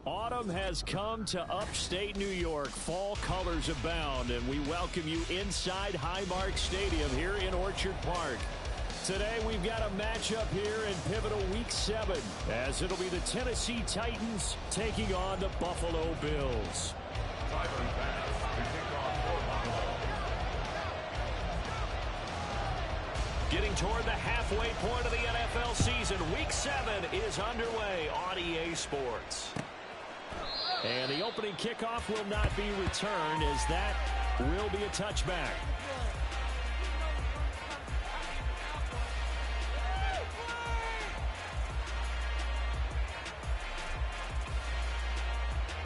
Autumn has come to upstate New York. Fall colors abound, and we welcome you inside Highmark Stadium here in Orchard Park. Today we've got a matchup here in pivotal Week 7, as it'll be the Tennessee Titans taking on the Buffalo Bills. Getting toward the halfway point of the NFL season, Week 7 is underway on EA Sports. And the opening kickoff will not be returned, as that will be a touchback.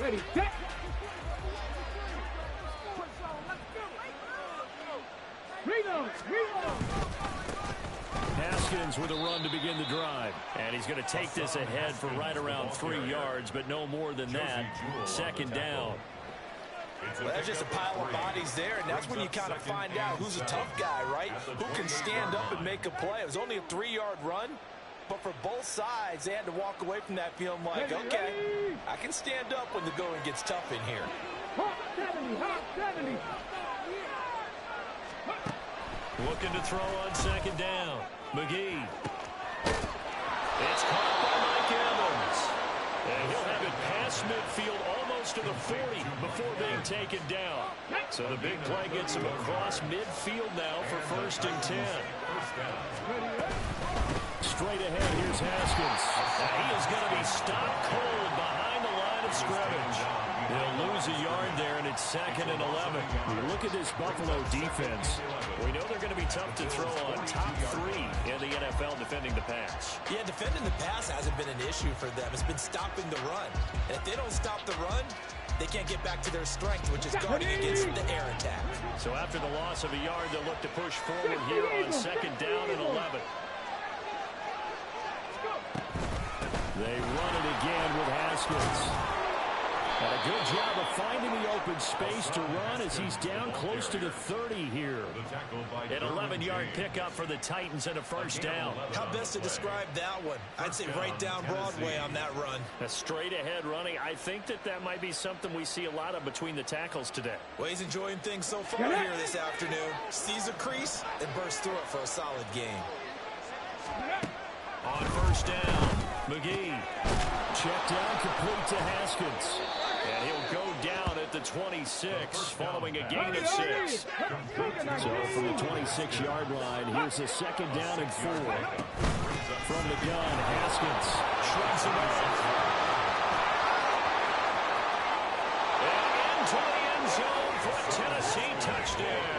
Ready, set. Haskins with a run to begin the drive. And he's going to take this ahead for right around 3 yards, but no more than that. Second down. Well, that's just a pile of bodies there, and that's when you kind of find out who's a tough guy, right? Who can stand up and make a play. It was only a 3-yard run, but for both sides, they had to walk away from that feeling like, okay, I can stand up when the going gets tough in here. Hot 70. Looking to throw on second down. McGee. It's caught by Mike Evans. And he'll have it past midfield almost to the 40 before being taken down. So the big play gets him across midfield now for 1st and 10. Straight ahead, here's Haskins. Now he is going to be stopped cold behind the line of scrimmage. They'll lose a yard there, and it's 2nd and 11. You look at this Buffalo defense. We know they're going to be tough to throw on. Top 3 in the NFL defending the pass. Yeah, defending the pass hasn't been an issue for them. It's been stopping the run. And if they don't stop the run, they can't get back to their strength, which is guarding against the air attack. So after the loss of a yard, they'll look to push forward here on 2nd down and 11. They run it again with Haskins. And a good job of finding the open space to run as he's down close to the 30 here. An 11-yard pickup for the Titans and a 1st down. How best to describe that one? I'd say right down Broadway on that run. A straight-ahead running. I think that might be something we see a lot of between the tackles today. Well, he's enjoying things so far here this afternoon. Sees a crease and bursts through it for a solid game. On 1st down, McGee. Check down complete to Haskins. And he'll go down at the 26 following a gain of 6. So from the 26-yard line, here's a 2nd down and 4. From the gun, Haskins shrugs him off. And into the end zone for a Tennessee touchdown.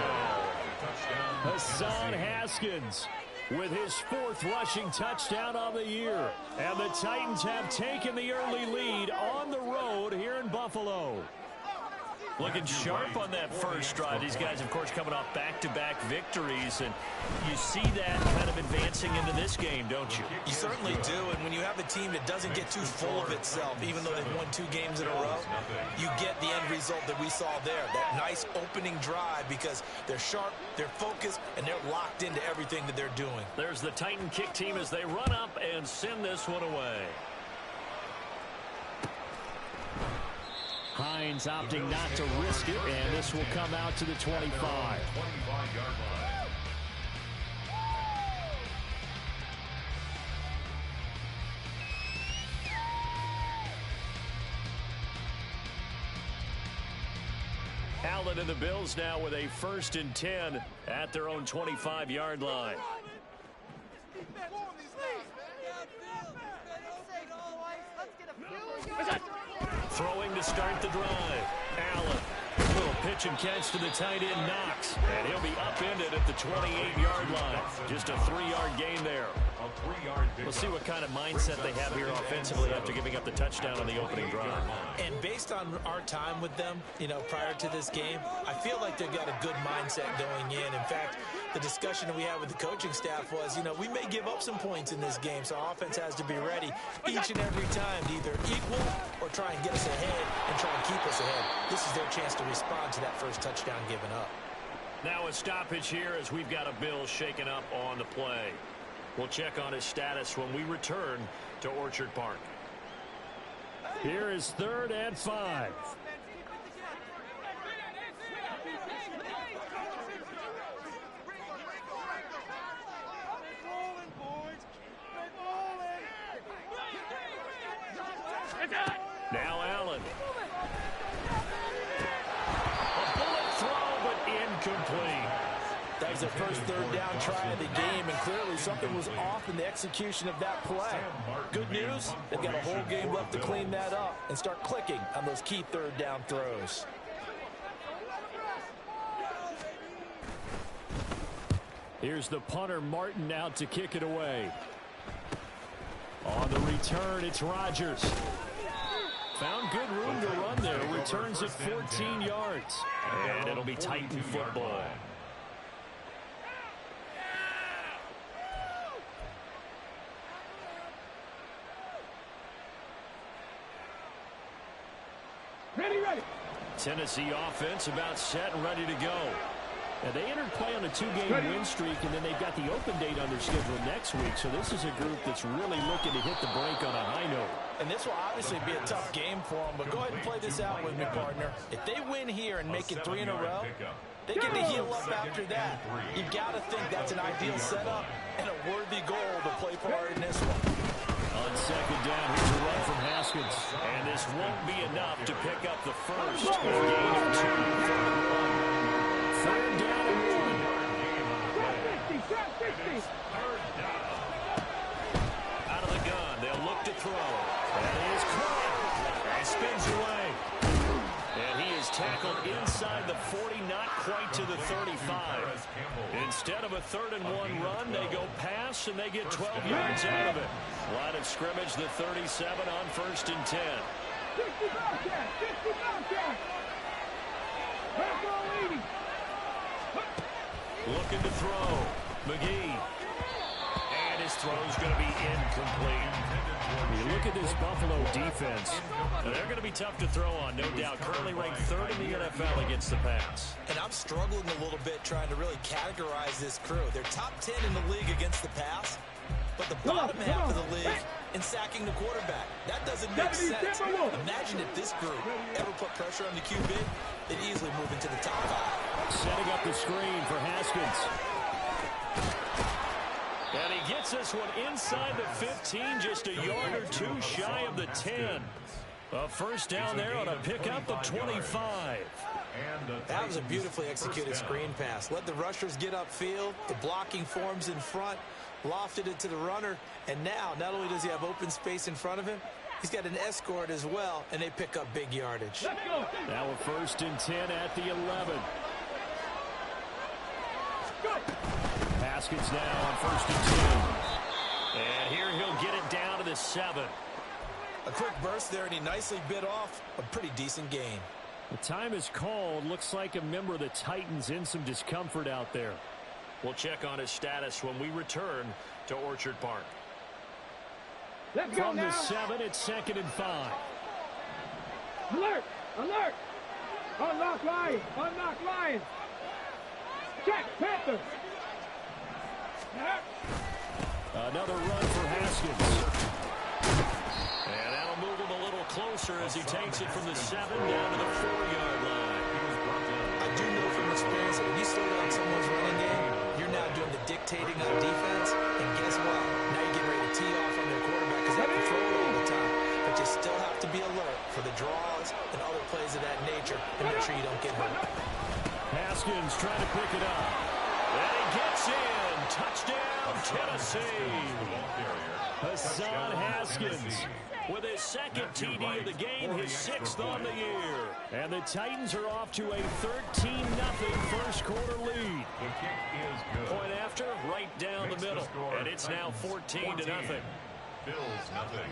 Hassan Haskins with his 4th rushing touchdown on the year. And the Titans have taken the early lead on the road here in Buffalo. Looking sharp on that first drive. These guys, of course, coming off back-to-back victories, and you see that kind of advancing into this game, don't you? You certainly do, and when you have a team that doesn't get too full of itself, even though they've won 2 games in a row, you get the end result that we saw there, that nice opening drive, because they're sharp, they're focused, and they're locked into everything that they're doing. There's the Titan kick team as they run up and send this one away. Hines opting not to risk it, and this will come out to the 25. Allen and the Bills now with a 1st and 10 at their own 25-yard line. Throwing to start the drive. Allen. Little pitch and catch to the tight end, Knox. And he'll be upended at the 28-yard line. Just a 3-yard gain there. We'll see what kind of mindset they have here offensively after giving up the touchdown on the opening drive. And based on our time with them, prior to this game, I feel like they've got a good mindset going in. In fact, the discussion that we had with the coaching staff was, we may give up some points in this game, so our offense has to be ready each and every time to either equal or try and get us ahead and try and keep us ahead. This is their chance to respond to that first touchdown given up. Now a stoppage here as we've got a Bill shaken up on the play. We'll check on his status when we return to Orchard Park. Here is 3rd and 5. Now Allen. A bullet throw, but incomplete. That was their first 3rd down try of the game, and clearly something was off in the execution of that play. Good news, they've got a whole game left to clean that up and start clicking on those key 3rd down throws. Here's the punter, Martin, out to kick it away. On the return, it's Rodgers. Found good room to run there. Returns at 14 yards. And it'll be Titan football. Ready. Tennessee offense about set and ready to go. Now, they entered play on a 2-game win streak, and then they've got the open date on their schedule next week. So this is a group that's really looking to hit the break on a high note. And this will obviously be a tough game for them, but go ahead and play this out with me, partner. If they win here and make it 3 in a row, they get to heal up after that. You've got to think that's an ideal setup and a worthy goal to play for in this one. On 2nd down, here's a run from Haskins. And this won't be enough to pick up the first. A gain of 2, 3rd and 1. 3rd down and 1. 60. Out of the gun, they'll look to throw. And he is caught. And spins away. And he is tackled inside the 40, not quite to the 35. Instead of a 3rd and 1 run, they go pass, and they get 12 yards out of it. Line of scrimmage, the 37 on 1st and 10. 60 Bobcat. Back on 80. Looking to throw. McGee. And his throw's going to be incomplete. You look at this Buffalo defense. They're going to be tough to throw on, no doubt. Currently ranked 3rd in the NFL against the pass. And I'm struggling a little bit trying to really categorize this crew. They're top 10 in the league against the pass, but the bottom half of the league in sacking the quarterback. That doesn't make sense. Imagine if this group ever put pressure on the QB, they'd easily move into the top 5. Setting up the screen for Haskins. And he gets this one inside the 15, just a yard or 2 shy of the 10. A 1st down there on a pickup of 25. That was a beautifully executed screen pass. Let the rushers get upfield. The blocking forms in front. Lofted it to the runner. And now, not only does he have open space in front of him, he's got an escort as well, and they pick up big yardage. Now a 1st and 10 at the 11. Haskins now on 1st and 10. And here he'll get it down to the 7. A quick burst there, and he nicely bit off a pretty decent gain. The time is called. Looks like a member of the Titans in some discomfort out there. We'll check on his status when we return to Orchard Park. Let's go From now. the 7, it's 2nd and 5. Alert! Unlock Lions! Check, Panthers! Another run for Haskins. And that'll move him a little closer as he takes it from the 7 down to the 4-yard line. I do know from experience that when you slow down someone's running game, you're now doing the dictating on defense. And guess what? Now you're getting ready to tee off on their quarterback because they can throw it all the time. But you still have to be alert for the draws and other plays of that nature and make sure you don't get hurt. Haskins trying to pick it up. And he gets in. Touchdown, Tennessee. Hassan Haskins with his 2nd TD of the game, his 6th on the year. And the Titans are off to a 13-0 first quarter lead. Point after, right down the middle. And it's now 14-0. Bills nothing.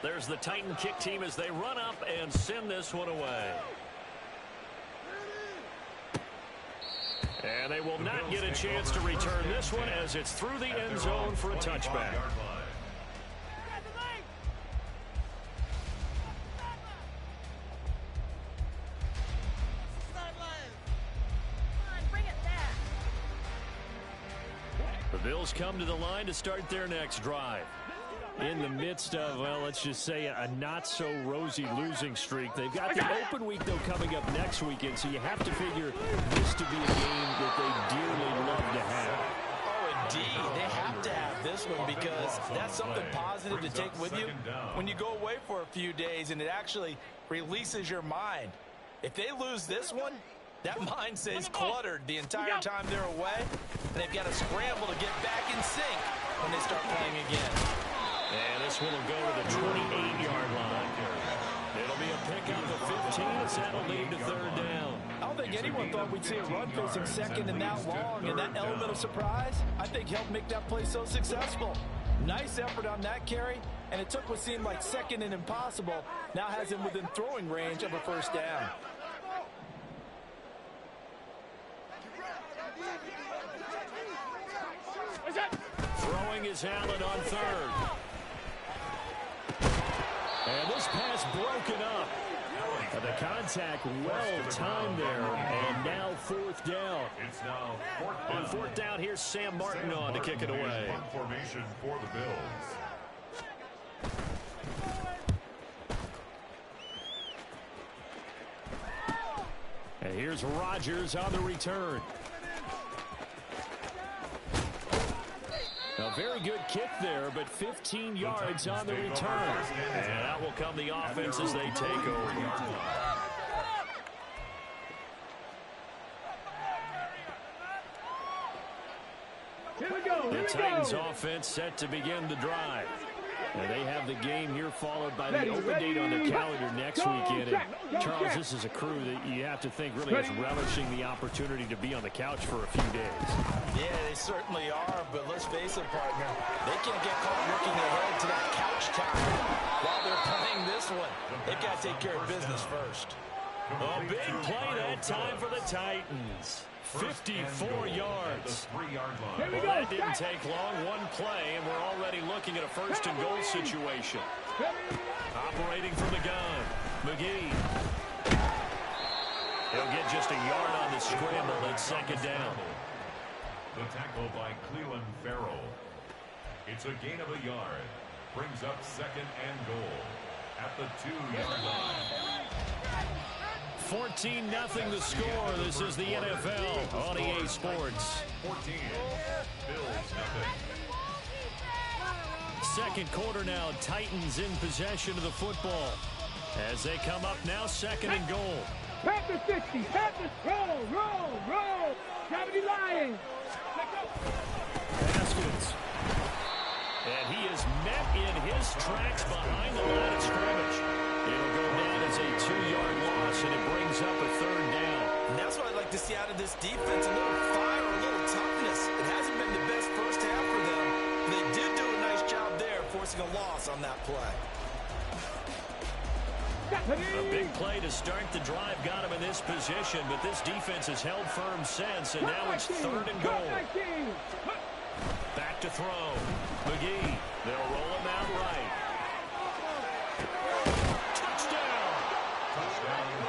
There's the Titan kick team as they run up and send this one away. And they will not get a chance to return this one as it's through the end zone for a touchback. The Bills come to the line to start their next drive. In the midst of, well, let's just say a not-so-rosy losing streak. They've got the open week, though, coming up next weekend, so you have to figure this to be a game that they dearly love to have. Oh, indeed. They have to have this one because that's something positive to take with you when you go away for a few days, and it actually releases your mind. If they lose this one, that mind stays cluttered the entire time they're away, and they've got to scramble to get back in sync when they start playing again. And this one will go to the 28-yard line. It'll be a pickup of 15 as that'll lead to third down. I don't think anyone thought we'd see a run facing second and that long, and that element of surprise, I think, helped make that play so successful. Nice effort on that carry, and it took what seemed like second and impossible, now has him within throwing range of a first down. Throwing is Allen on third. And this pass broken up. The contact well-timed there, and now fourth down. It's now On fourth down, here's Sam Martin on to kick it away. formation for the Bills. And here's Rodgers on the return. A very good kick there, but 15 yards on the return. And out will come the offense as they take over. Here we go. The Titans offense set to begin the drive. And they have the game here followed by the open date on their calendar next weekend. And Charles, this is a crew that you have to think really is relishing the opportunity to be on the couch for a few days. Yeah, they certainly are, but let's face it, partner, they can't get caught looking ahead to that couch time while they're playing this one. They've got to take care of business first. A big play that time for the Titans. 54 yards. Here we Well, go. that didn't take long. One play, and we're already looking at a first and goal situation. Operating from the gun, McGee. He'll get just a yard on the scramble at second down. The tackle by Cleveland Farrell. It's a gain of a yard. Brings up second and goal at the 2-yard line. 14-0 the score. This is the NFL on EA Sports. 14. Bills nothing. Second quarter now. Titans in possession of the football. As they come up now, second and goal. Panthers 60. Panthers roll. Gravity Lions. Haskins. And he is met in his tracks behind the line of scrimmage. It'll go down as a 2-yard loss, and it brings up a third down. And that's what I'd like to see out of this defense, a little fire, a little toughness. It hasn't been the best first half for them. They did do a nice job there, forcing a loss on that play. A big play to start the drive got him in this position, but this defense has held firm since, and now it's third and goal. Back to throw. McGee. They'll roll him out right. Touchdown!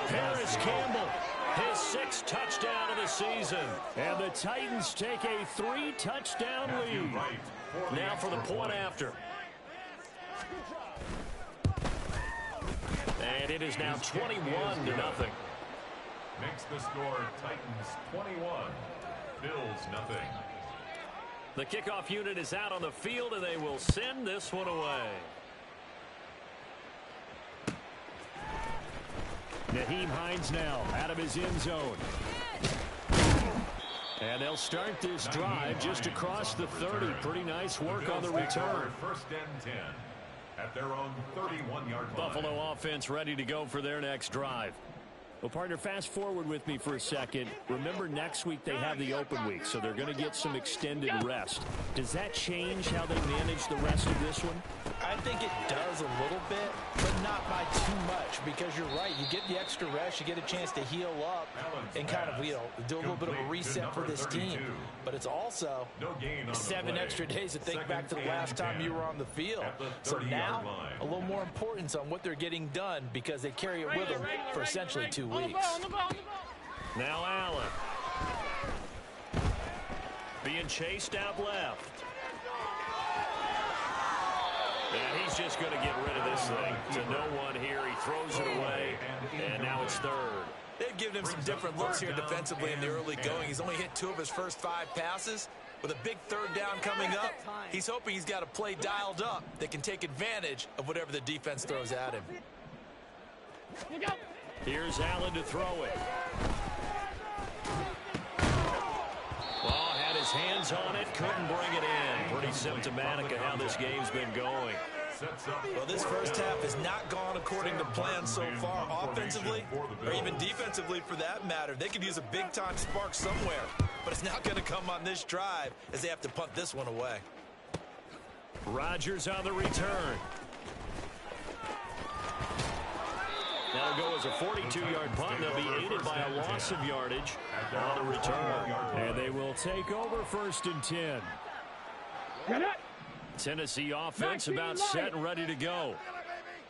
Paris Campbell, his 6th touchdown of the season. And the Titans take a 3-touchdown lead. Now for the point after. And it is now 21-0. Makes the score Titans 21. Bills nothing. The kickoff unit is out on the field, and they will send this one away. Nyheim Hines now out of his end zone. And they'll start this drive just across the 30. Pretty nice work on the return. First and 10 at their own 31-yard line. Buffalo offense ready to go for their next drive. Well, partner, fast forward with me for a second. Remember, next week they have the open week, so they're going to get some extended rest. Does that change how they manage the rest of this one? I think it does a little bit, but not by too much, because you're right. You get the extra rest, you get a chance to heal up and kind of, do a little bit of a reset for this team. But it's also 7 extra days to think back to the last time you were on the field. So now, a little more importance on what they're getting done, because they carry it with them for essentially 2 weeks. Now Allen. Being chased out left. And he's just going to get rid of this thing to no one here. He throws it away, and now it's third. They've given him some different looks here defensively in the early going. He's only hit 2 of his first 5 passes. With a big third down coming up, he's hoping he's got a play dialed up that can take advantage of whatever the defense throws at him. Here's Allen to throw it. Ball had his hands on it, couldn't bring it in. Pretty symptomatic of how this game's been going. Well, this first half has not gone according to plan so far offensively, or even defensively for that matter. They could use a big-time spark somewhere, but it's not going to come on this drive as they have to punt this one away. Rodgers on the return. That'll go as a 42-yard punt. They'll be aided by a loss of yardage on the return. And they will take over 1st and 10. Tennessee offense about set and ready to go.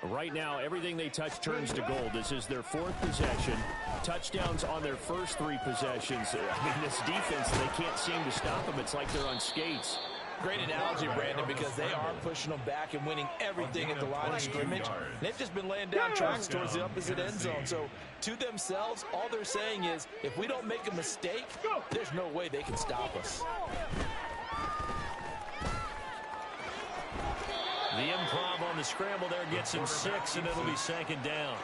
Right now, everything they touch turns to gold. This is their 4th possession. Touchdowns on their first 3 possessions. I mean, this defense, they can't seem to stop them. It's like they're on skates. Great analogy, Brandon, because they are pushing them back and winning everything at the line of scrimmage. They've just been laying down tracks towards the opposite end zone. So, to themselves, all they're saying is, if we don't make a mistake, there's no way they can stop us. The improv on the scramble there gets him 6, and it'll be 2nd down.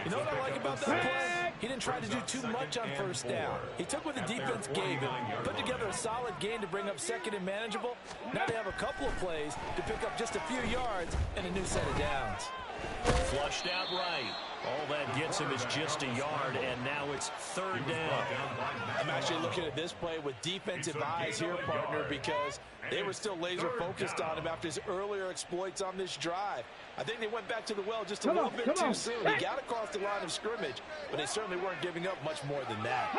You know what I like about that play? He didn't try to do too much on 1st down. He took what the defense gave him, put together a solid gain to bring up 2nd and manageable. Now they have a couple of plays to pick up just a few yards and a new set of downs. Flushed out right. All that gets him is just a yard, and now it's 3rd down. I'm actually looking at this play with defensive eyes here, partner, because they were still laser focused on him after his earlier exploits on this drive. I think they went back to the well just a little bit too soon. He got across the line of scrimmage, but they certainly weren't giving up much more than that.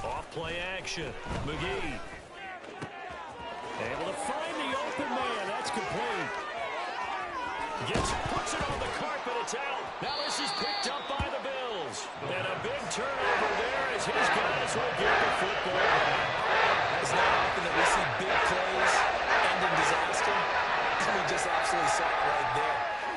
Off play action. McGee. Able to find the open man. That's complete. Puts it on the carpet. It's out. Now this is picked up by the Bills. And a big turnover there as his guys will get the football back. It's not often that we see big plays end in disaster. We just absolutely saw it right there.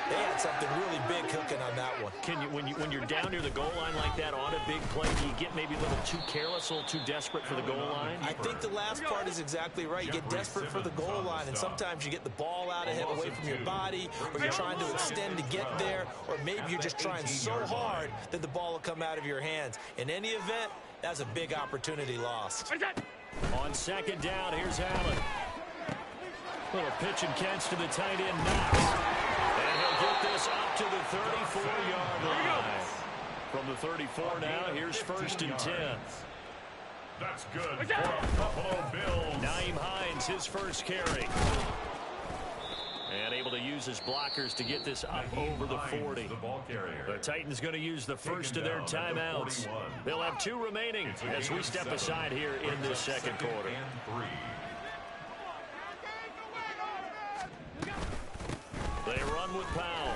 They had something really big cooking on that one. Can you, when you're down near the goal line like that on a big play, do you get maybe a little too careless, a little too desperate for the goal line? I think the last part is exactly right. You get desperate for the goal line, and sometimes you get the ball out ahead away from your body, or you're trying to extend to get there, or maybe you're just trying so hard that the ball will come out of your hands. In any event, that's a big opportunity lost. On 2nd down, here's Allen. Little pitch and catch to the tight end, Knox. And he'll get this up to the 34-yard line. From the 34 now, here's 1st and 10. That's good for the Buffalo Bills. Naeem Hines, his first carry. And able to use his blockers to get this up over the 40. The Titans going to use the first of their timeouts. They'll have 2 remaining as we step aside here in this 2nd quarter. They run with Powell.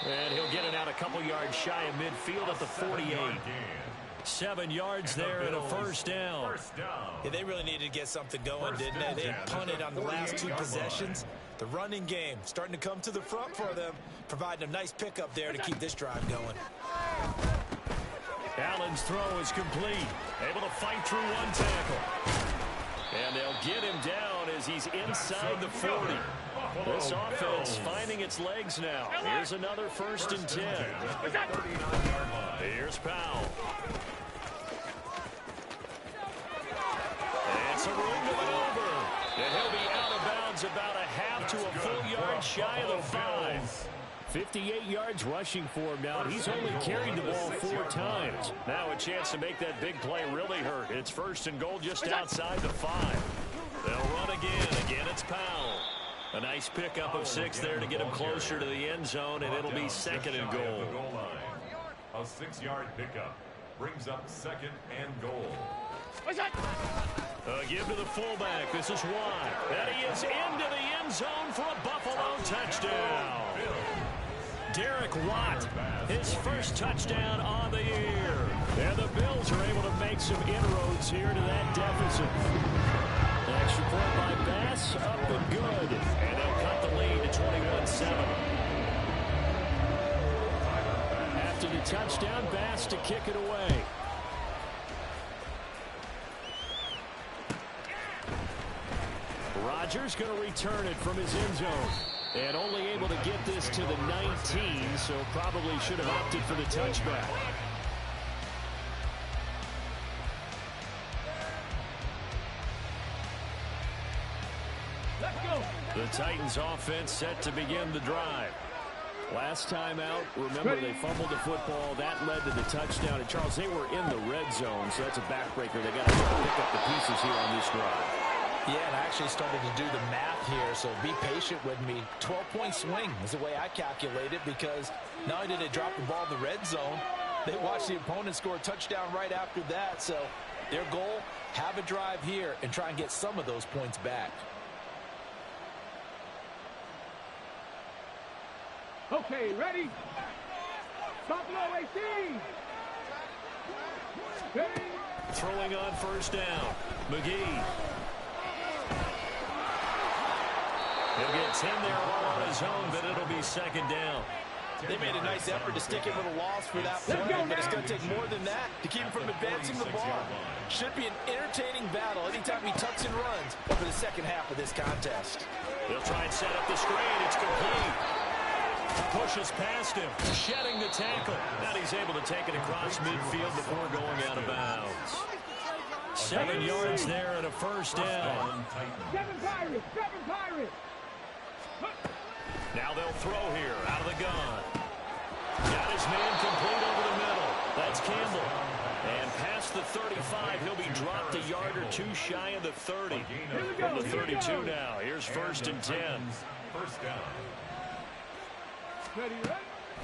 And he'll get it out a couple yards shy of midfield at the 48. 7 yards there and a 1st down. Yeah, they really needed to get something going, didn't they? They punted on the last 2 possessions. The running game starting to come to the front for them, providing a nice pickup there to keep this drive going. Allen's throw is complete. Able to fight through 1 tackle. And they'll get him down as he's inside the 40. This offense finding its legs now. Here's another 1st and 10. Here's Powell. It's a room to maneuver. And he'll be out of bounds about a half to a full yard shy of the 5. 58 yards rushing for him now. He's only carried the ball 4 times. Now a chance to make that big play really hurt. It's 1st and goal just outside the 5. They'll run again. Again, it's Powell. A nice pickup of 6 there to get him closer to the end zone, and it'll be 2nd and goal. A 6-yard pickup brings up 2nd and goal. Give to the fullback. This is Watt. And he is into the end zone for a Buffalo touchdown. Derek Watt, his first touchdown on the year. And the Bills are able to make some inroads here to that deficit. The extra point by Bass, up and good. And they'll cut the lead to 21-7. After the touchdown, Bass to kick it away. Rodgers going to return it from his end zone. And only able to get this to the 19, so probably should have opted for the touchback. Let's go. The Titans offense set to begin the drive. Last time out, remember they fumbled the football. That led to the touchdown. And Charles, they were in the red zone, so that's a backbreaker. They got to try to pick up the pieces here on this drive. Yeah, and I actually started to do the math here, so be patient with me. 12-point swing is the way I calculate it, because not only did they drop the ball in the red zone, they watched the opponent score a touchdown right after that. So their goal, have a drive here and try and get some of those points back. Okay, ready? Buffalo AC. Ready? Throwing on first down. McGee. He'll get 10 there all on his own, but it'll be second down. They made a nice effort to stick him with a loss for that play, but it's going to take more than that to keep him from advancing the ball. Should be an entertaining battle anytime he tucks and runs over the second half of this contest. They'll try and set up the screen. It's complete. Pushes past him, shedding the tackle. Now he's able to take it across midfield before going out of bounds. 7 yards there and a first down. 7 Pirates, 7 Pirates. Now they'll throw here out of the gun. Got his man complete over the middle. That's Campbell. And past the 35, he'll be dropped a yard or two shy of the 30. From the 32 now. Here's first and 10. First down. Ready, ready?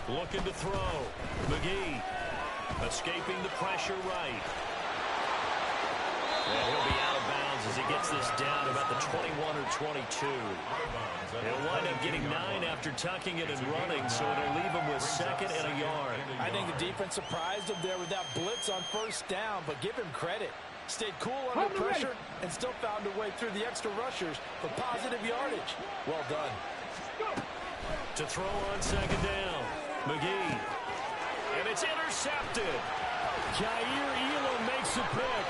Looking to throw. McGee escaping the pressure right. And he'll be out of bounds as he gets this down about the 21 or 22. He'll wind up getting 9 after tucking it and running, so it'll leave him with second and a yard. I think the defense surprised him there with that blitz on first down, but give him credit. Stayed cool under pressure and still found a way through the extra rushers for positive yardage. Well done. To throw on second down. McGee. And it's intercepted. Jair Elam makes a pick.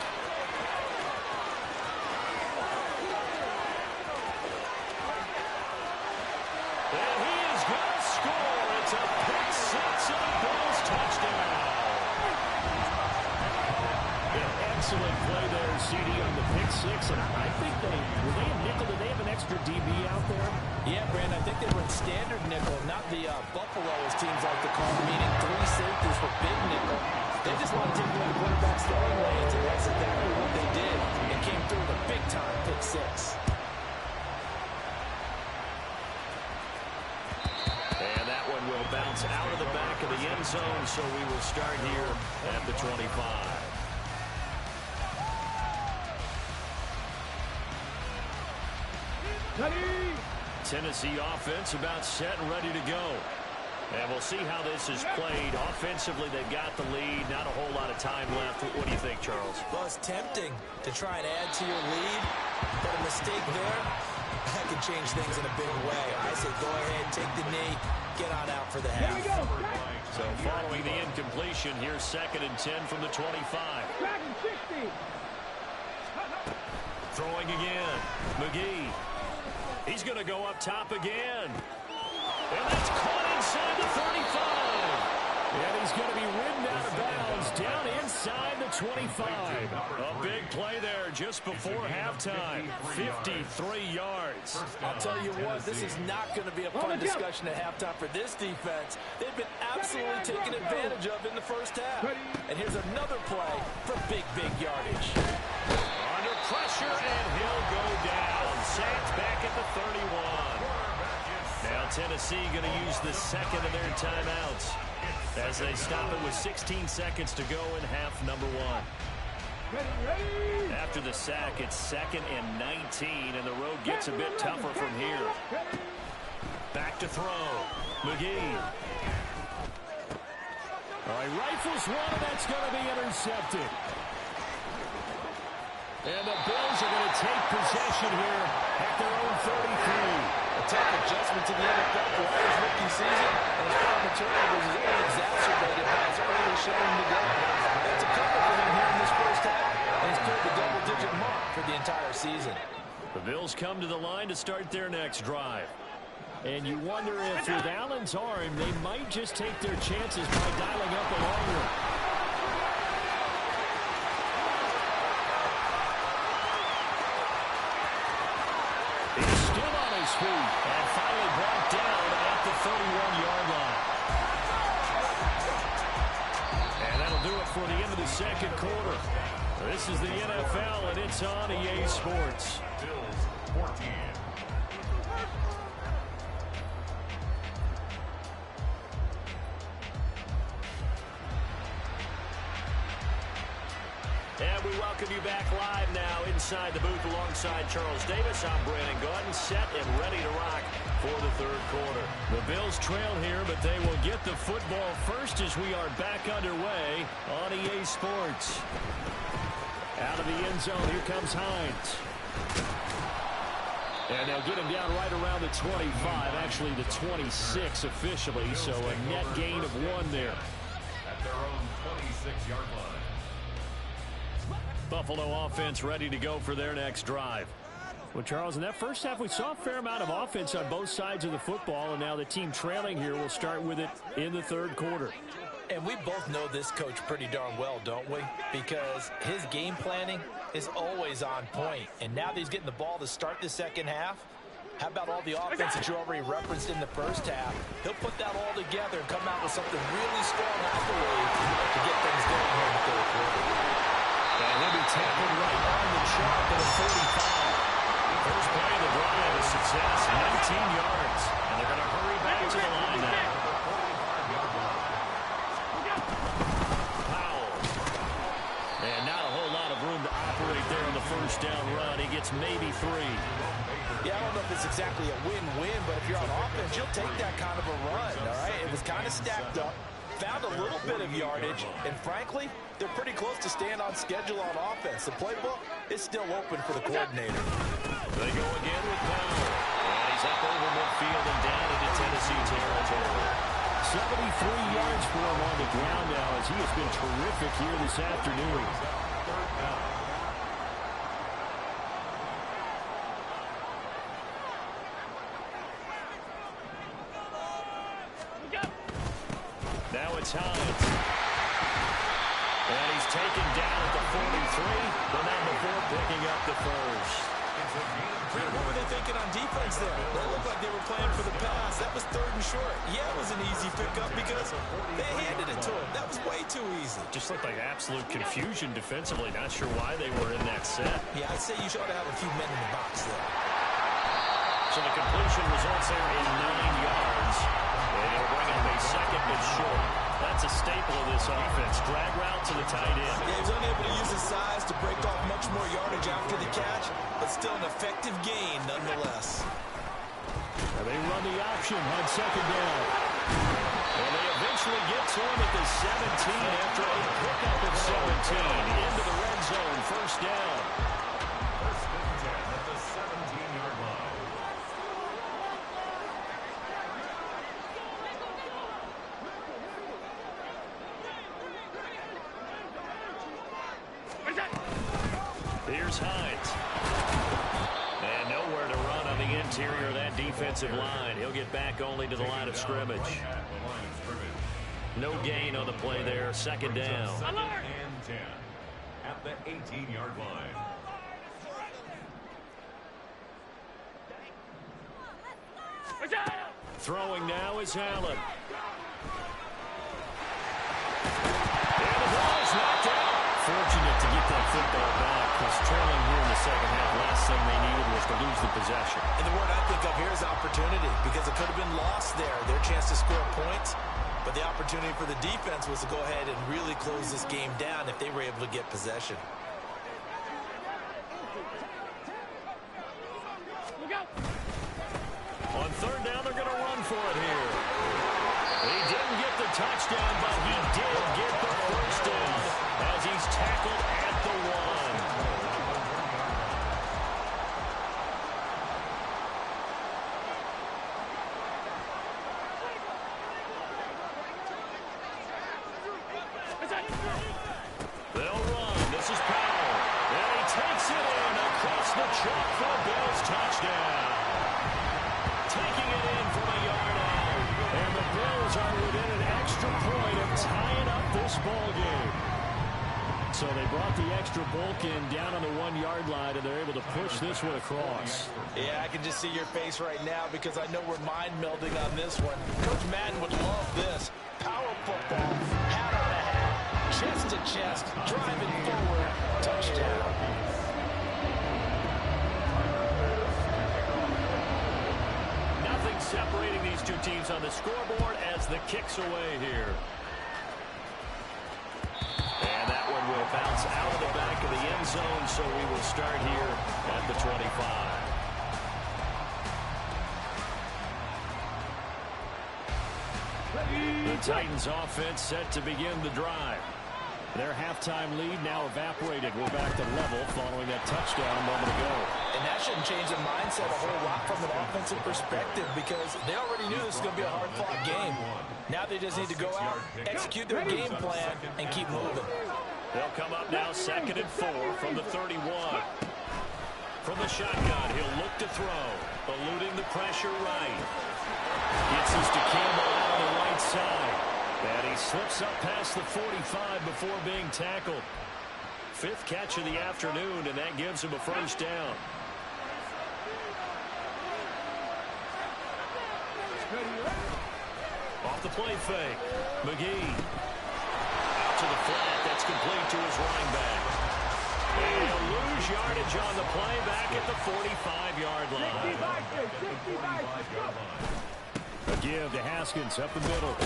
And he is going to score. It's a pick six and a Bills touchdown. Excellent play there, CD, on the pick six. And I think were they in nickel? Did they have an extra DB out there? Yeah, Brandon, I think they were in standard nickel, not the Buffalo, as teams like to call them, meaning 3 safeties for big nickel. They just want to take away the quarterback's throwing lanes, and that's exactly what they did. And came through with a big-time pick six. And that one will bounce out of the back of the end zone, so we will start here at the 25. Ready? Tennessee offense about set and ready to go. And we'll see how this is played. Offensively, they've got the lead. Not a whole lot of time left. What do you think, Charles? Well, it's tempting to try and add to your lead, but a mistake there, that could change things in a big way. I say go ahead, take the knee, get on out for the half. Here we go. So following the incompletion, here's second and 10 from the 25. Dragon 60. Throwing again. McGee. He's going to go up top again. And that's caught inside the 35. And he's going to be ridden out of bounds down inside the 25. A big play there just before halftime. 53 yards. I'll tell you what, this is not going to be a fun discussion at halftime for this defense. They've been absolutely taken advantage of in the first half. And here's another play for big yardage. Under pressure, and he'll go down. Saints back at the 31. Now Tennessee going to use the second of their timeouts as they stop it with 16 seconds to go in half number 1. Ready. After the sack, it's second and 19, and the road gets a bit tougher from here. Back to throw. McGee. All right, rifles one, and that's going to be intercepted. And the Bills are going to take possession here at their own 33. A tough adjustment to the NFL for his rookie season, and his form material was only exacerbated by his early showing today. That's a couple for him here in this first half, and he's cleared the double-digit mark for the entire season. The Bills come to the line to start their next drive. And you wonder if with Allen's arm, they might just take their chances by dialing up a long one. He's still on his feet and finally brought down at the 31-yard line. And that'll do it for the end of the second quarter. This is the NFL, and it's on EA Sports. Bills 14. And we welcome you back live now inside the booth alongside Charles Davis. I'm Brandon Gaudin, set and ready to rock for the third quarter. The Bills trail here, but they will get the football first as we are back underway on EA Sports. Out of the end zone, here comes Hines. And they'll get him down right around the 25, actually the 26 officially, so a net gain of 1 there. At their own 26-yard line. Buffalo offense ready to go for their next drive. Well, Charles, in that first half, we saw a fair amount of offense on both sides of the football, and now the team trailing here will start with it in the third quarter. And we both know this coach pretty darn well, don't we? Because his game planning is always on point. And now that he's getting the ball to start the second half, how about all the offense that you already referenced in the first half? He'll put that all together and come out with something really strong afterwards to get things going here in the third quarter. And he'll be tackled right on the chalk at a 45. First play of the drive is success, 19 yards. And they're going to hurry back to the line now. Powell. And not a whole lot of room to operate there on the first down run. He gets maybe 3. Yeah, I don't know if it's exactly a win-win, but if you're on offense, you'll take that kind of a run, all right? It was kind of stacked up. Found a little bit of yardage, and frankly, they're pretty close to staying on schedule on offense. The playbook is still open for the coordinator. They go again with Powell. And he's up over midfield and down into Tennessee territory. 73 yards for him on the ground now as he has been terrific here this afternoon. Now it's Hines. And he's taken down at the 43. The number 4 picking up the first. Brent, what were they thinking on defense there? They looked like they were playing for the pass. That was third and short. Yeah, it was an easy pickup because they handed it to him. That was way too easy. Just looked like absolute confusion defensively. Not sure why they were in that set. Yeah, I'd say you should have a few men in the box there. So the completion results there in 9 yards. And it'll bring up a second and short. That's a staple of this offense. Drag route to the tight end. Yeah, he was unable to use his size to break off much more yardage after the catch, but still an effective gain nonetheless. And they run the option on second down. And they eventually get to him at the 17 after a pickup of 17 into the red zone. First down. First and 10 at the 17-yard line. Here's Hines. And nowhere to run on the interior of that defensive line. He'll get back only to the line of scrimmage. No gain on the play there. Second down. Second and 10 at the 18-yard line. Throwing now is Allen. And the ball is knocked out. Fortunate to get that football back because trailing here in the second half, last thing they needed was to lose the possession. And the word I think of here is opportunity because it could have been lost there. Their chance to score points, but the opportunity for the defense was to go ahead and really close this game down if they were able to get possession. On third down, they're going to run for it here. He didn't get the touchdown, but but he did get the first down as he's tackled at the 1. They'll run. This is Powell. And he takes it in across the chalk for a Bills touchdown. Taking it in from a yard out. And the Bills are within an extra point of tying up this ball game. So they brought the extra bulk in down on the 1-yard line, and they're able to push this one across. Yeah, I can just see your face right now because I know we're mind melding on this one. Coach Madden would love this. Power football, hat on a hat, chest to chest, driving forward, touchdown. Nothing separating these two teams on the scoreboard as the kick's away here. And that one will bounce out of the back of the end zone, so we will start here at the 25. The Titans offense set to begin the drive. Their halftime lead now evaporated. We're back to level following that touchdown a moment ago. And that shouldn't change the mindset a whole lot from an offensive perspective because they already knew this was going to be a hard-fought game. Now they just need to go out, execute their game plan, and keep moving. They'll come up now 2nd and 4 from the 31. From the shotgun, he'll look to throw, eluding the pressure right. Gets this to Campbell out on the right side. And he slips up past the 45 before being tackled. 5th catch of the afternoon, and that gives him a first down. Off the play fake. McGee. Out to the flat. That's complete to his running back. And he'll lose yardage on the play back at the 45-yard line. 65. A give to Haskins up the middle.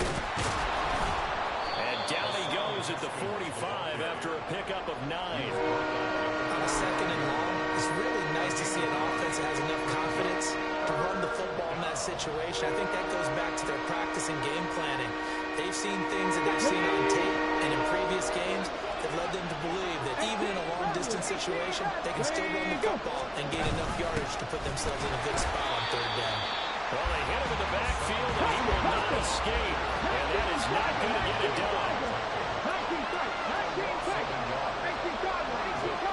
And down he goes at the 45 after a pickup of 9. On a 2nd and long, it's really nice to see an offense that has enough confidence to run the football in that situation. I think that goes back to their practice and game planning. They've seen things that they've seen on tape and in previous games that led them to believe that even in a long-distance situation, they can still run the football and gain enough yardage to put themselves in a good spot on 3rd down. Well, they hit him in the backfield, and he will not escape. And that is not going to get it done. 19 seconds. 19 Cardinals. 17.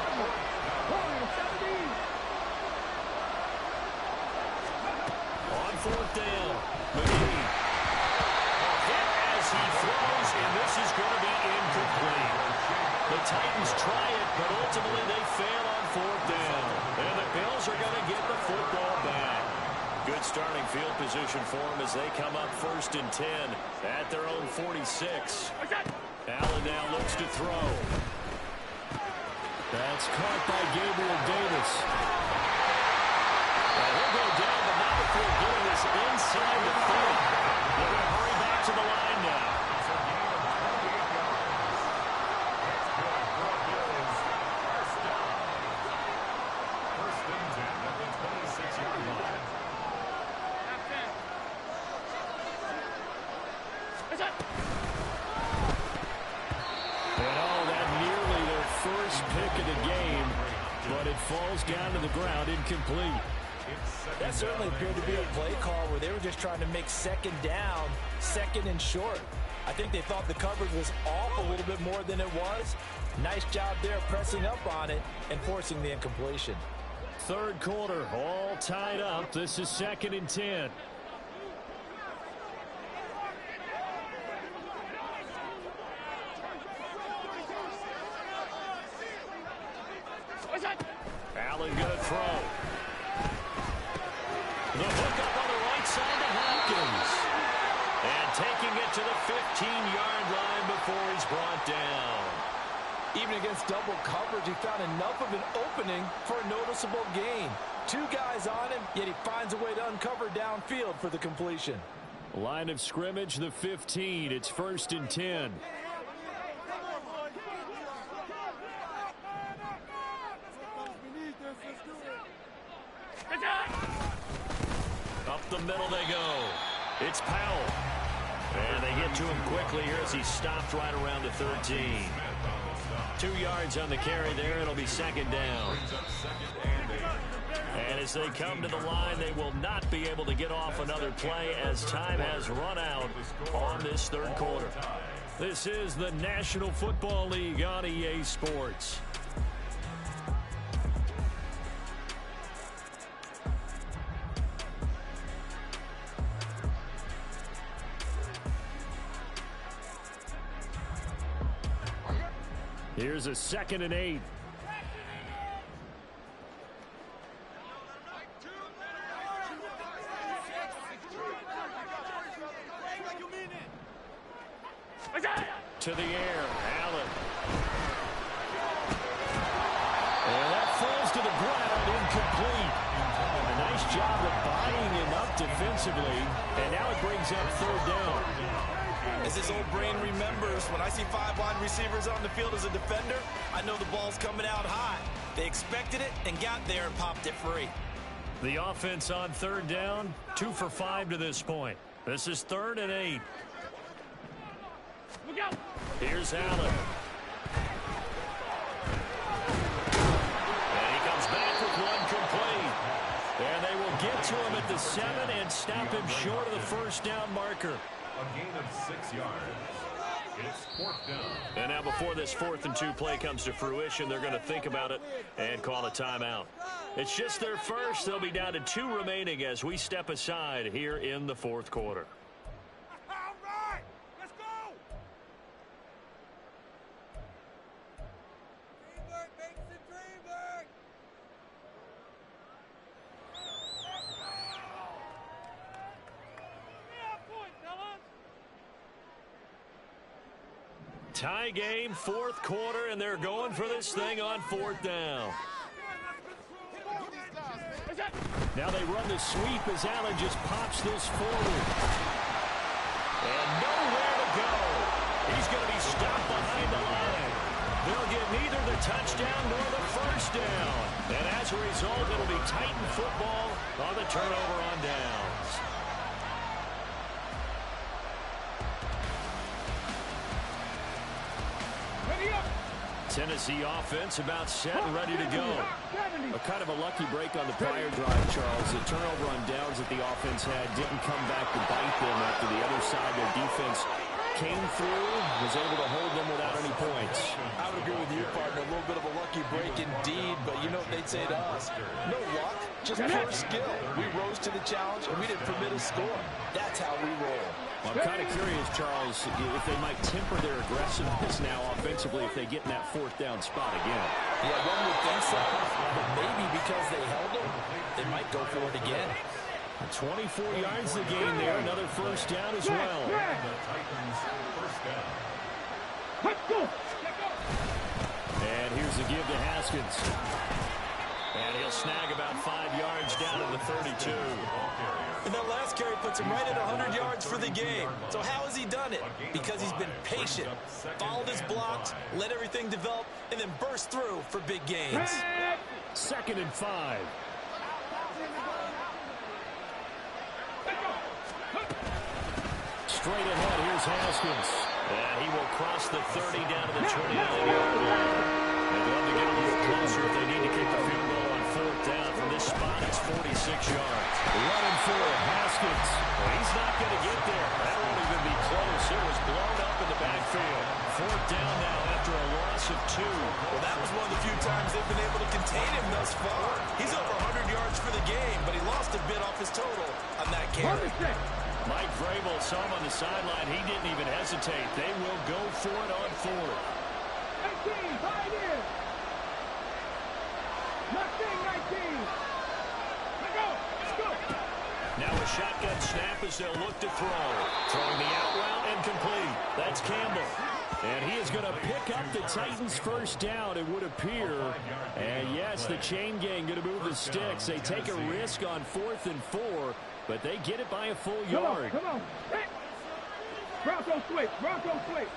On 4th down, McGee. Hit as he throws, and this is going to be incomplete. The Titans try it, but ultimately they fail on 4th down. And the Bills are going to get the football back. Good starting field position for them as they come up 1st and 10 at their own 46. Allen now looks to throw. That's caught by Gabriel Davis. Well, he'll go down, but not before getting this inside the 30. They're going to hurry back to the line now. Pick of the game, but it falls down to the ground incomplete. That certainly appeared to be a play call where they were just trying to make 2nd down, 2nd and short. I think they thought the coverage was off a little bit more than it was. Nice job there pressing up on it and forcing the incompletion. 3rd quarter, all tied up. This is 2nd and 10. Allen going to throw. The hook up on the right side to Hopkins. And taking it to the 15-yard line before he's brought down. Even against double coverage, he found enough of an opening for a noticeable gain. 2 guys on him, yet he finds a way to uncover downfield for the completion. Line of scrimmage, the 15. It's 1st and 10. Up the middle they go. It's Powell. And they get to him quickly here as he stopped right around the 13. 2 yards on the carry there. It'll be second down. And as they come to the line, they will not be able to get off another play as time has run out on this third quarter. This is the National Football League on EA Sports. Here's a 2nd and 8. To the air, Allen. And that falls to the ground, incomplete. A nice job of buying him up defensively, and now it brings up 3rd down. As his old brain remembers, when I see 5 wide receivers on the field as a defender, I know the ball's coming out high. They expected it and got there and popped it free. The offense on 3rd down, 2 for 5 to this point. This is 3rd and 8. Look out! Here's Allen. And he comes back with one complete. And they will get to him at the 7 and stop him short of the 1st down marker. A gain of 6 yards. It's 4th down. And now before this 4th and 2 play comes to fruition, they're going to think about it and call a timeout. It's just their first. They'll be down to 2 remaining as we step aside here in the 4th quarter. All right! Let's go! Dreamwork makes the dream work! Tie game, 4th quarter, and they're going for this thing on 4th down. Now they run the sweep as Allen just pops this forward. And nowhere to go. He's going to be stopped behind the line. They'll get neither the touchdown nor the 1st down. And as a result, it'll be Titan football on the turnover on downs. Tennessee offense about set and ready to go. A kind of a lucky break on the prior drive, Charles. The turnover on downs that the offense had didn't come back to bite them after the other side. Their defense came through, was able to hold them without any points. I would agree with you, partner. A little bit of a lucky break indeed, but you know what they'd say to us? No luck, just pure skill. We rose to the challenge, and we didn't permit a score. That's how we roll. Well, I'm kind of curious, Charles, if they might temper their aggressiveness now offensively if they get in that 4th down spot again. Yeah, one would think so, but maybe because they held them, they might go for it again. 24 yards the gain there, another 1st down as well. The Titans' 1st down. Let's go! And here's the give to Haskins. And he'll snag about 5 yards down to the 32. And that last carry puts him right at 100 yards for the game. So how has he done it? Because he's been patient, followed his blocks, let everything develop, and then burst through for big gains. 2nd and 5. Straight ahead, here's Haskins. And he will cross the 30 down to the 29-yard line. They'd love to get a little closer if they need to kick the field goal on 4th down. From this spot, it's 46 yards. Running for it, Haskins. Well, he's not going to get there. That won't even be close. It was blown up in the backfield. 4th down now after a loss of 2. Well, that was one of the few times they've been able to contain him thus far. He's over 100 yards for the game, but he lost a bit off his total on that carry. Mike Vrabel saw him on the sideline. He didn't even hesitate. They will go for it on 4th. 19, right in. Nothing, 19. Let's go. Let's go. Now a shotgun snap as they'll look to throw. Throwing the out route and complete. That's Campbell. And he is going to pick up the Titans' 1st down, it would appear. And yes, the chain gang going to move the sticks. They take a risk on 4th and 4, but they get it by a full yard. Come on. Hey. Bronco switch. Bronco switch.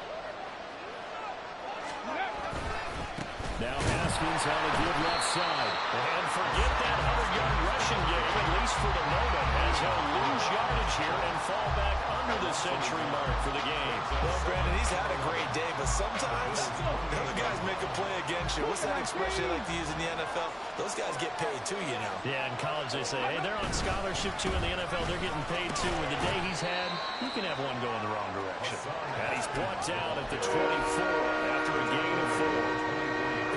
Now Haskins on a good left side. And forget that 100-yard rushing game, at least for the moment, as he'll lose yardage here and fall back under the century mark for the game. Well, Brandon, he's had a great day, but sometimes those guys make a play against you. What's that expression they like to use in the NFL? Those guys get paid too, you know. Yeah, in college they say, hey, they're on scholarship too. In the NFL, they're getting paid too. With the day he's had, you can have one going the wrong direction. And he's brought down at the 24 after a gain of 4.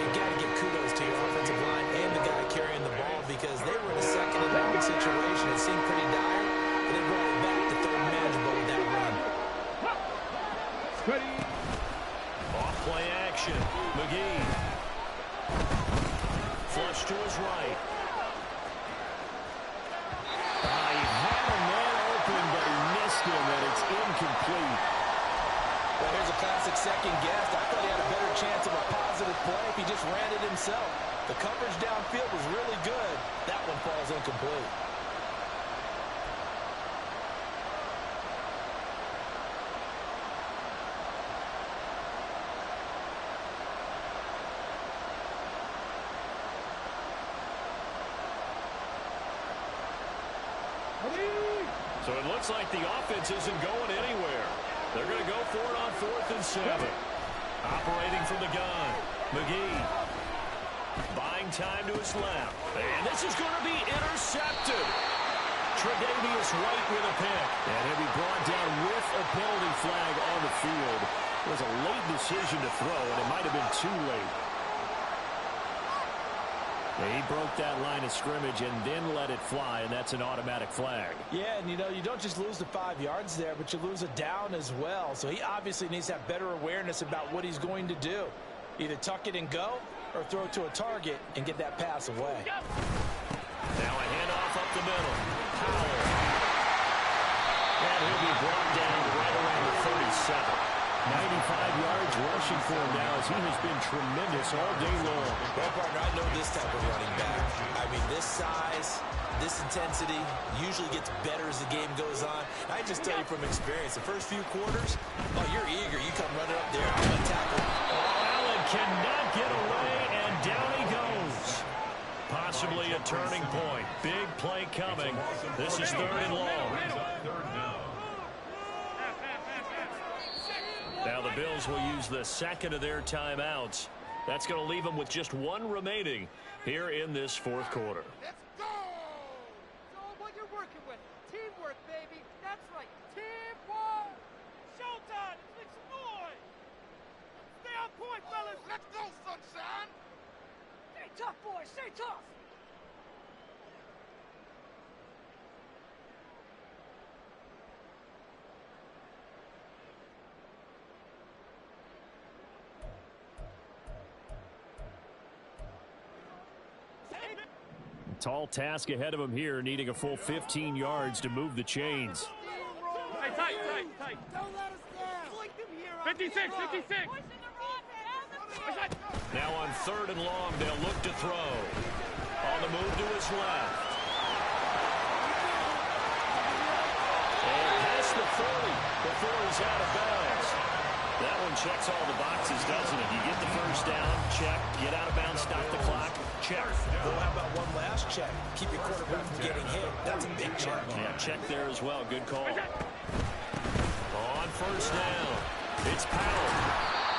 You got to give kudos to your offensive line and the guy carrying the ball because they were in a second and long situation. It seemed pretty dire, but they brought it back to third and manageable with that run. Ready. Off play action. McGee. Flush to his right. He had a man open, but he missed him, and it's incomplete. Well, here's a classic second guess. I thought he had a better chance of a positive play if he just ran it himself. The coverage downfield was really good. That one falls incomplete. So it looks like the offense isn't going anywhere. They're going to go for it on 4th and 7. Operating from the gun. McGee. Buying time to his left. And this is going to be intercepted. Tre'Davious White with a pick. And he'll be brought down with a penalty flag on the field. It was a late decision to throw, and it might have been too late. He broke that line of scrimmage and then let it fly, and that's an automatic flag. Yeah, and you know, you don't just lose the 5 yards there, but you lose a down as well. So he obviously needs to have better awareness about what he's going to do. Either tuck it and go or throw it to a target and get that pass away. Now a handoff up the middle. Powell. And he'll be brought down right around the 37. 95 yards rushing for him now as he has been tremendous all day long. Well, partner, I know this type of running back. I mean, this size, this intensity usually gets better as the game goes on. I just tell you from experience, the first few quarters, oh, you're eager. You come running up there, I'm going to tackle. Oh, Allen cannot get away, and down he goes. Possibly a turning point. Big play coming. This is 3rd and long. Now the Bills will use the second of their timeouts. That's going to leave them with just 1 remaining here in this 4th quarter. Let's go! It's all what you're working with. Teamwork, baby. That's right. Teamwork! Showtime! Let's make some noise! Stay on point, fellas! Let's go, sunshine! Stay tough, boys. Stay tough! Tall task ahead of him here, needing a full 15 yards to move the chains. Hey, tight. Don't let us down! 56. Now on 3rd and long, they'll look to throw. On the move to his left. And past the 40 before he's out of bounds. That one checks all the boxes, doesn't it? You get the first down, check. Get out of bounds, stop the clock, check. Well, how about one last check? Keep your quarterback from getting hit. That's a big check. Yeah, check there as well. Good call. On 1st down, it's Powell.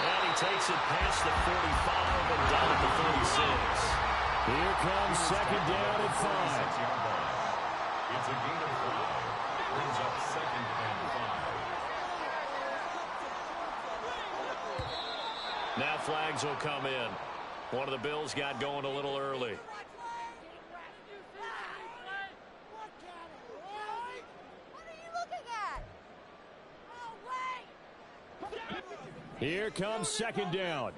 And he takes it past the 45 and down at the 46. Here comes 2nd down and 5. It's a gain of 5. Brings up 2nd and 5. Now flags will come in. One of the Bills got going a little early. Here comes 2nd down.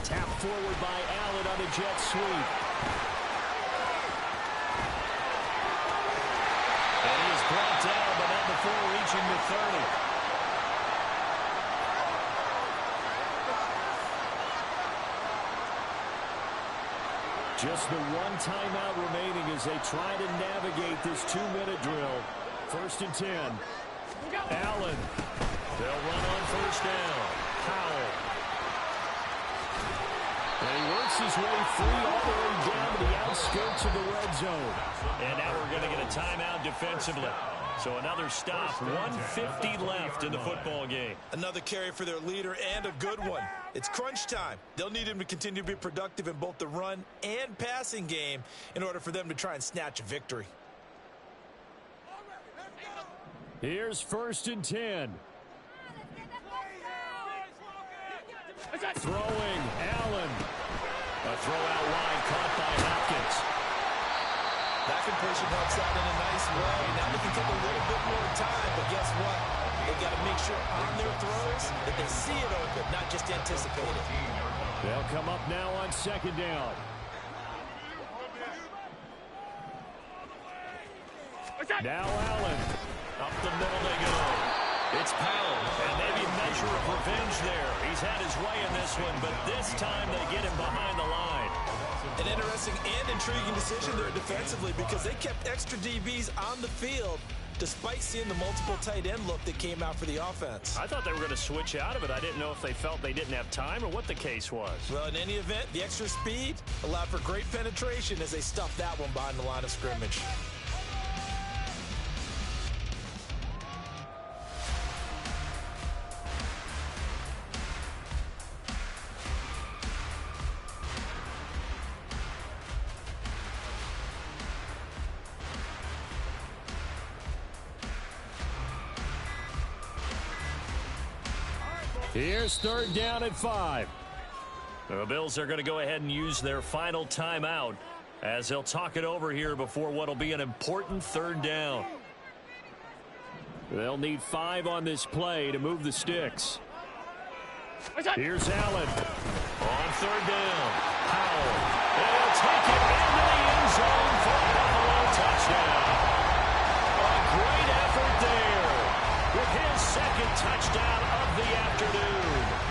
Tap forward by Allen on a jet sweep. And he is brought down, but not before reaching the 30. Just the 1 timeout remaining as they try to navigate this 2-minute drill. 1st and 10. Allen. They'll run on first down. Powell. And he works his way free all the way down to the outskirts of the red zone. And now we're going to get a timeout defensively. So another stop, 1:50 left in the football game. Another carry for their leader and a good one. It's crunch time. They'll need him to continue to be productive in both the run and passing game in order for them to try and snatch a victory. Here's 1st and 10. Throwing, Allen. A throw out wide, caught by Hopkins. That completion helps out in a nice way. Now they can take a little bit more time, but guess what? They got to make sure on their throws that they see it open, not just anticipate it. They'll come up now on 2nd down. Now Allen. Up the middle they go. It's Powell, and maybe a measure of revenge there. He's had his way in this one, but this time they get him behind the line. An interesting and intriguing decision there defensively because they kept extra DBs on the field despite seeing the multiple tight end look that came out for the offense. I thought they were going to switch out of it. I didn't know if they felt they didn't have time or what the case was. Well, in any event, the extra speed allowed for great penetration as they stuffed that one behind the line of scrimmage. Here's 3rd down at 5. The Bills are going to go ahead and use their final timeout as they'll talk it over here before what will be an important 3rd down. They'll need 5 on this play to move the sticks. Here's Allen on 3rd down. Powell. They'll take it into the end zone for a Buffalo touchdown. A great effort there with his 2nd touchdown of the afternoon.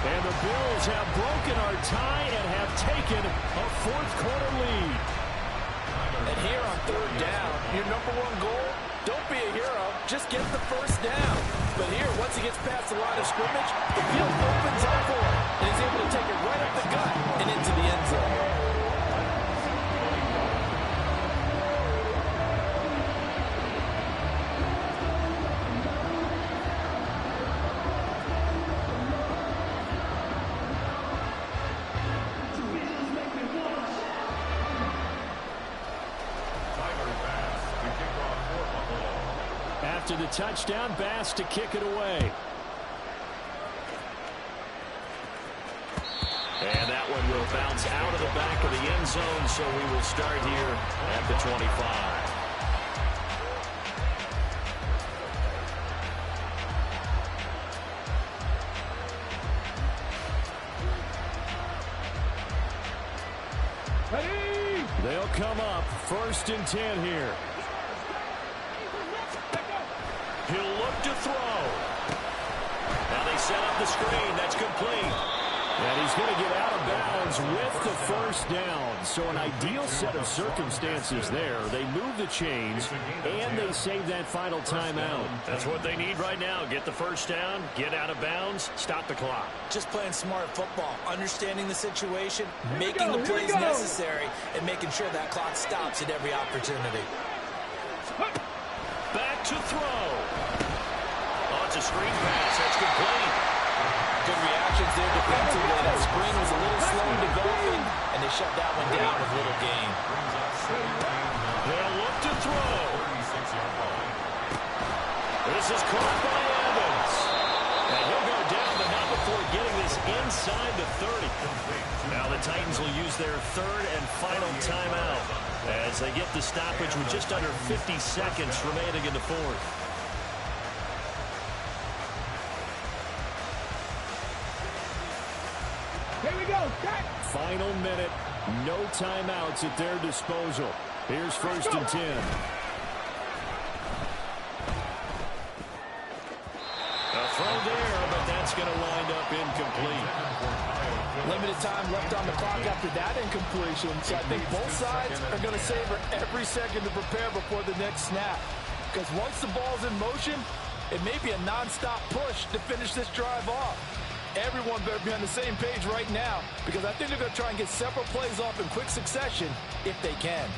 And the Bills have broken our tie and have taken a 4th quarter lead. And here on 3rd down, your #1 goal, don't be a hero, just get the 1st down. But here, once he gets past the line of scrimmage, the field opens up for him, and he's able to take it right up the gut and into the end zone. After the touchdown, Bass to kick it away. And that one will bounce out of the back of the end zone, so we will start here at the 25. Ready? They'll come up 1st and 10 here. He'll look to throw. Now they set up the screen. That's complete. And he's going to get out of bounds with the 1st down. So an ideal set of circumstances there. They move the chains, and they save that final timeout. That's what they need right now. Get the 1st down, get out of bounds, stop the clock. Just playing smart football, understanding the situation, making the plays necessary, and making sure that clock stops at every opportunity. Back to throw. Oh, it's a screen pass. That's complete. Good reactions there defensively. That screen was a little slow in developing, and they shut that one down with little gain. They'll look to throw. This is caught by Evans. And he'll go down, but not before getting this inside the 30. Now the Titans will use their 3rd and final timeout as they get the stoppage with just under 50 seconds remaining in the 4th. Here we go. Cut. Final minute. No timeouts at their disposal. Here's 1st and 10. A throw there, but that's going to wind up incomplete. Limited time left on the clock after that incompletion, so I think both sides are going to savor every second to prepare before the next snap. Because once the ball's in motion, It may be a nonstop push to finish this drive off. Everyone better be on the same page right now because I think they're going to try and get several plays off in quick succession if they can.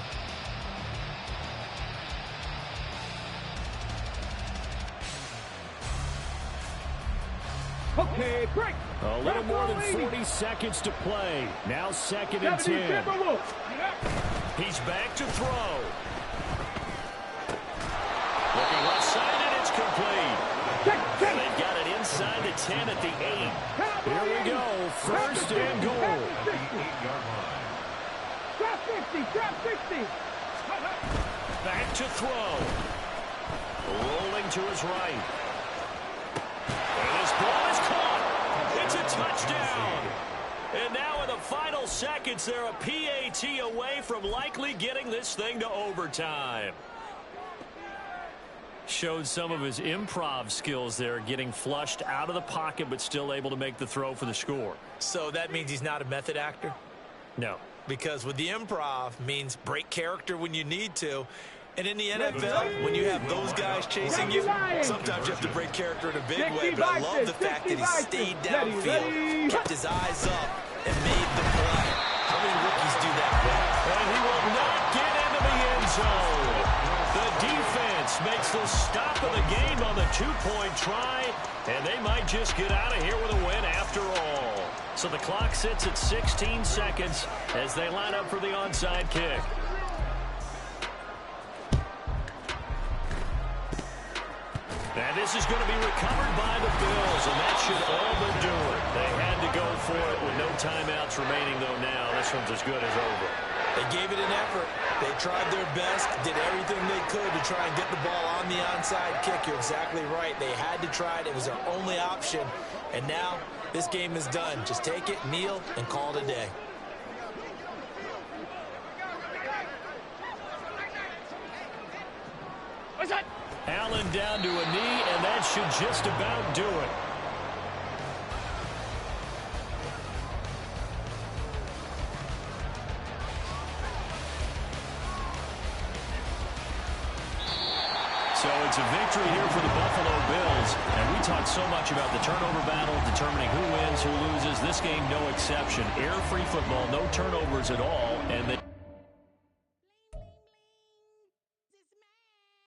Okay, break. A little more than 40 seconds to play. Now 2nd and 10. He's back to throw. Looking left side, and it's complete. And they've got it inside the 10 at the 8. Here we go. 1st and goal. Drop 50, drop 60. Back to throw. Rolling to his right. And this ball is caught. It's a touchdown. And now in the final seconds, they're a PAT away from likely getting this thing to overtime. Showed some of his improv skills there, getting flushed out of the pocket but still able to make the throw for the score. So that means he's not a method actor? No. Because with the improv means break character when you need to. And in the NFL, when you have those guys chasing you, sometimes you have to break character in a big way. But I love the fact that he stayed downfield, kept his eyes up, and made the play. How many rookies do that well? And he will not get into the end zone. The defense makes the stop of the game on the 2-point try, and they might just get out of here with a win after all. So the clock sits at 16 seconds as they line up for the onside kick. And this is going to be recovered by the Bills, and that should all but do it. They had to go for it with no timeouts remaining, though now. This one's as good as over. They gave it an effort. They tried their best, did everything they could to try and get the ball on the onside kick. You're exactly right. They had to try it. It was their only option. And now this game is done. Just take it, kneel, and call it a day. Allen down to a knee, and that should just about do it. So it's a victory here for the Buffalo Bills. And we talked so much about the turnover battle, determining who wins, who loses. This game, no exception. Air-free football, no turnovers at all. And they